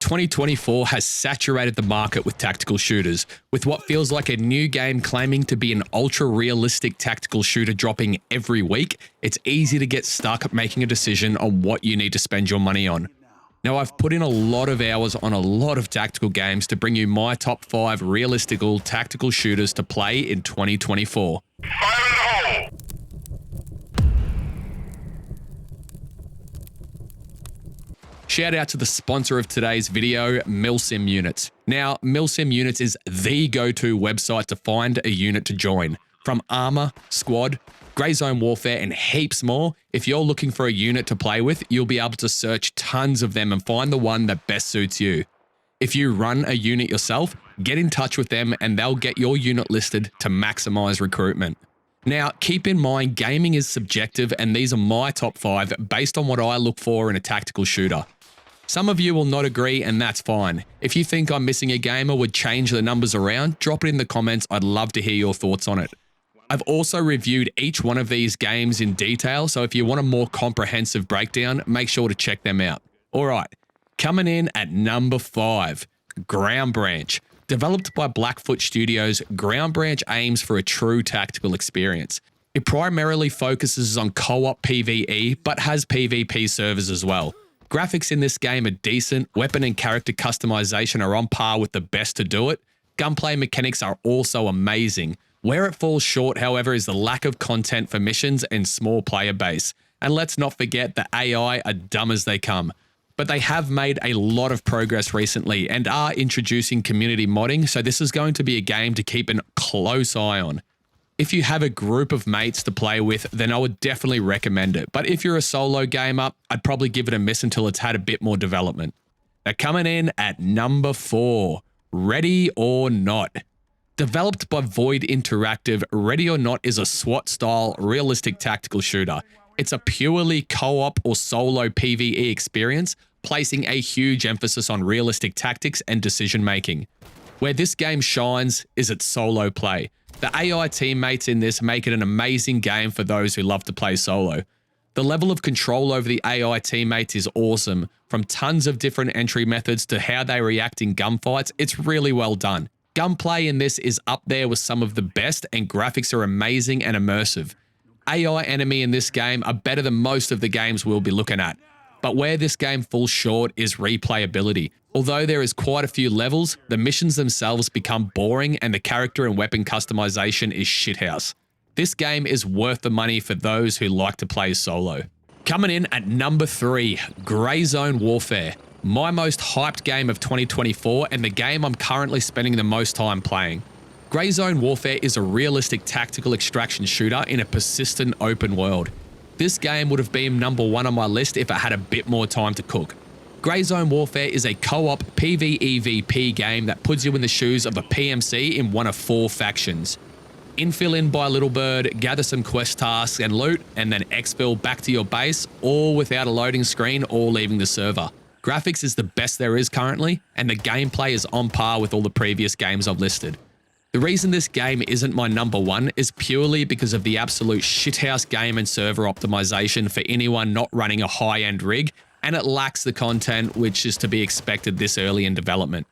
2024 has saturated the market with tactical shooters, with what feels like a new game claiming to be an ultra-realistic tactical shooter dropping every week. It's easy to get stuck making a decision on what you need to spend your money on. Now, I've put in a lot of hours on a lot of tactical games to bring you my top 5 realistical tactical shooters to play in 2024. Shout out to the sponsor of today's video, Milsim Units. Now, Milsim Units is the go-to website to find a unit to join. From Arma, Squad, Grey Zone Warfare, and heaps more, if you're looking for a unit to play with, you'll be able to search tons of them and find the one that best suits you. If you run a unit yourself, get in touch with them and they'll get your unit listed to maximize recruitment. Now, keep in mind, gaming is subjective and these are my top 5 based on what I look for in a tactical shooter. Some of you will not agree, and that's fine. If you think I'm missing a game or would change the numbers around, drop it in the comments. I'd love to hear your thoughts on it. I've also reviewed each one of these games in detail, so if you want a more comprehensive breakdown, make sure to check them out. All right, coming in at number 5, Ground Branch. Developed by Blackfoot Studios, Ground Branch aims for a true tactical experience. It primarily focuses on co-op PvE, but has PvP servers as well. Graphics in this game are decent, weapon and character customization are on par with the best to do it. Gunplay mechanics are also amazing. Where it falls short, however, is the lack of content for missions and small player base. And let's not forget the AI are dumb as they come. But they have made a lot of progress recently and are introducing community modding, so this is going to be a game to keep a close eye on. If you have a group of mates to play with, then I would definitely recommend it. But if you're a solo gamer, I'd probably give it a miss until it's had a bit more development. Now, coming in at number 4, Ready or Not. Developed by Void Interactive, Ready or Not is a SWAT-style realistic tactical shooter. It's a purely co-op or solo PvE experience, placing a huge emphasis on realistic tactics and decision-making. Where this game shines is its solo play. The AI teammates in this make it an amazing game for those who love to play solo. The level of control over the AI teammates is awesome. From tons of different entry methods to how they react in gunfights, it's really well done. Gunplay in this is up there with some of the best and graphics are amazing and immersive. AI enemy in this game are better than most of the games we'll be looking at. But where this game falls short is replayability. Although there is quite a few levels, the missions themselves become boring and the character and weapon customization is shithouse. This game is worth the money for those who like to play solo. Coming in at number 3, Grey Zone Warfare. My most hyped game of 2024 and the game I'm currently spending the most time playing. Grey Zone Warfare is a realistic tactical extraction shooter in a persistent open world. This game would have been number 1 on my list if it had a bit more time to cook. Grey Zone Warfare is a co-op PvEVP game that puts you in the shoes of a PMC in one of 4 factions. Infill in by Little Bird, gather some quest tasks and loot, and then exfil back to your base, all without a loading screen or leaving the server. Graphics is the best there is currently, and the gameplay is on par with all the previous games I've listed. The reason this game isn't my number 1 is purely because of the absolute shithouse game and server optimization for anyone not running a high-end rig, and it lacks the content which is to be expected this early in development.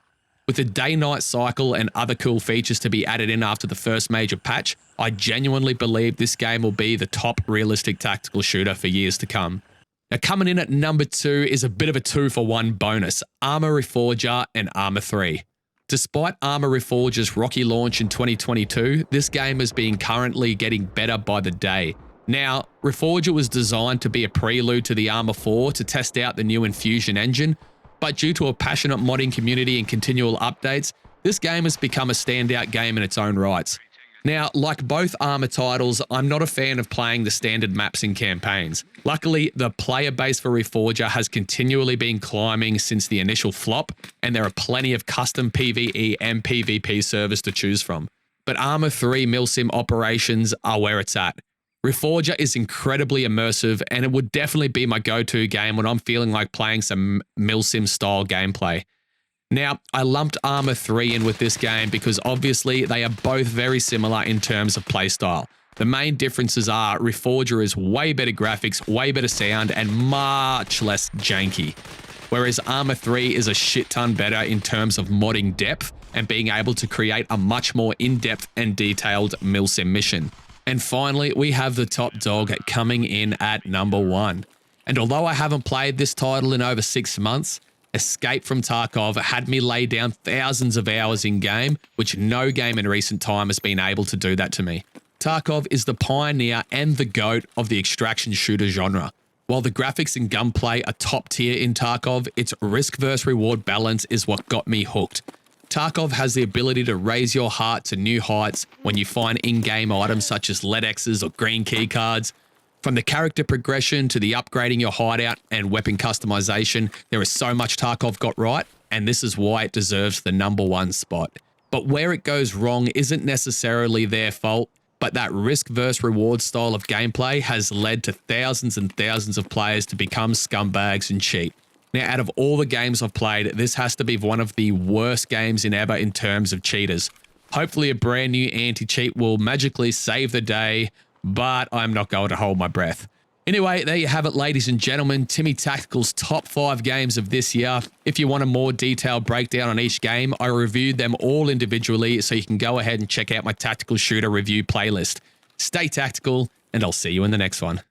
With the day-night cycle and other cool features to be added in after the first major patch, I genuinely believe this game will be the top realistic tactical shooter for years to come. Now, coming in at number 2 is a bit of a 2-for-1 bonus, Arma Reforger and Arma 3. Despite Arma Reforger's rocky launch in 2022, this game has been currently getting better by the day. Now, Reforger was designed to be a prelude to the Arma 4 to test out the new Infusion engine, but due to a passionate modding community and continual updates, this game has become a standout game in its own rights. Now, like both Arma titles, I'm not a fan of playing the standard maps and campaigns. Luckily, the player base for Reforger has continually been climbing since the initial flop, and there are plenty of custom PvE and PvP servers to choose from. But Arma 3 Milsim operations are where it's at. Reforger is incredibly immersive, and it would definitely be my go-to game when I'm feeling like playing some Milsim style gameplay. Now, I lumped Arma 3 in with this game because obviously they are both very similar in terms of playstyle. The main differences are Reforger is way better graphics, way better sound, and much less janky. whereas Arma 3 is a shit ton better in terms of modding depth and being able to create a much more in-depth and detailed milsim mission. And finally, we have the top dog coming in at number 1. And although I haven't played this title in over 6 months, Escape from Tarkov had me lay down thousands of hours in game, which no game in recent time has been able to do that to me. Tarkov is the pioneer and the GOAT of the extraction shooter genre. While the graphics and gunplay are top tier in Tarkov, its risk versus reward balance is what got me hooked. Tarkov has the ability to raise your heart to new heights when you find in-game items such as LEDXs or green keycards. From the character progression to the upgrading your hideout and weapon customization, there is so much Tarkov got right, and this is why it deserves the number 1 spot. But where it goes wrong isn't necessarily their fault, but that risk versus reward style of gameplay has led to thousands and thousands of players to become scumbags and cheat. Now, out of all the games I've played, this has to be one of the worst games in ever in terms of cheaters. Hopefully a brand new anti-cheat will magically save the day, but I'm not going to hold my breath. Anyway, there you have it, ladies and gentlemen, Timmy Tactical's top 5 games of this year. If you want a more detailed breakdown on each game, I reviewed them all individually, so you can go ahead and check out my Tactical Shooter review playlist. Stay tactical, and I'll see you in the next one.